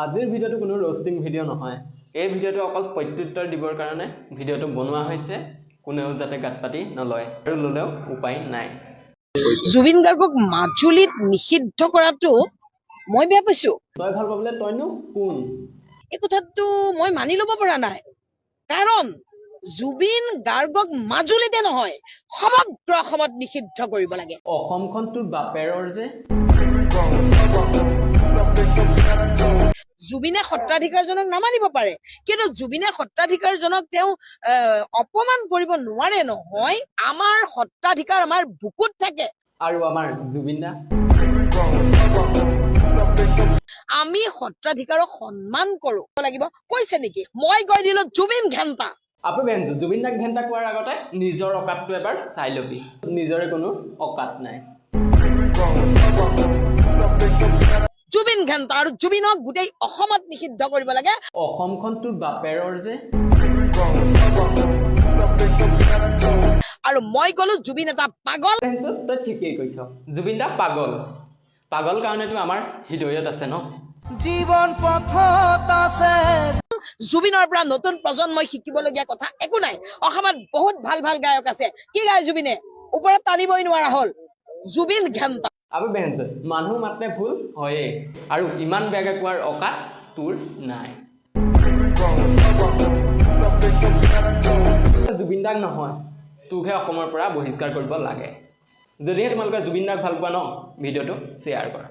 আজিৰ ভিডিঅ'টো কোনো ৰোস্টিং ভিডিঅ' নহয়। এই ভিডিঅ'টো অকল প্ৰত্যুত্তৰ দিবৰ কাৰণে ভিডিঅ'টো বনোৱা হৈছে, কোনেও যাতে গাত পাতি নলয় আৰু ল'লেও উপায় নাই। জুবিন গাৰ্গক মাজুলীত নিষিদ্ধ কৰাটো মই বেয়া পাইছো। তই ভাল পাবলে তইনো কোন? এই কথাটো মই মানি ল'ব পৰা নাই, কাৰণ জুবিন গাৰ্গক মাজুলীতে নহয় সমগ্ৰ অসমত নিষিদ্ধ কৰিব লাগে। অসমখন তোৰ বাপেৰৰ যে। জুবিনে সত্ৰাধিকাৰজনক নামানিব পাৰে, কিন্তু জুবিনে সত্ৰাধিকাৰজনক তেওঁ অপমান কৰিব নোৱাৰে নহয়। আমাৰ সত্ৰাধিকাৰ আমাৰ বুকুত থাকে। আৰু আমাৰ জুবিন দা, আমি সত্ৰাধিকাৰক সন্মান কৰো লাগিব। কৈছে নেকি মই কৈ দিলো জুবিন ঘেণ্টা? আপু বেঞ্চো জুবিন দাক ঘেণ্টা কোৱাৰ আগতে নিজৰ অকাতটো এবাৰ চাই লবি। নিজৰে কোনো অকাত নাই। জুবিন ঘেণ্টা আৰু জুবিনক গোটেই অসমত নিষিদ্ধ কৰিব লাগে। অসমখন তোৰ বাপেৰৰ যে। আৰু মই কলো জুবিন এটা পাগল। তই ঠিকেই কৈছ, জুবিন দা পাগল। পাগল কাৰণেতো আমাৰ হৃদয়ত আছে ন। জীবন পথত আছে। জুবিনৰ পৰা নতুন প্ৰজন্মই শিকিবলগীয়া কথা একো নাই। অসমত বহুত ভাল ভাল গায়ক আছে, কি গায় জুবিনে? ওপৰত টানিবই নোৱাৰা হল। জুবিন ঘেণ্টা। আবু বেঞ্চ মানুহ মাতে ভুল হয়েই, আৰু ইমান বেয়াকে কোৱাৰ অকাত তোৰ নাই। জুবিন দাক নহয়, তোকহে অসমৰ পৰা বহিষ্কাৰ কৰিব লাগে। যদিহে তোমালোকে জুবিন দাক ভাল পোৱা ন, ভিডিঅ'টো শ্বেয়াৰ কৰা।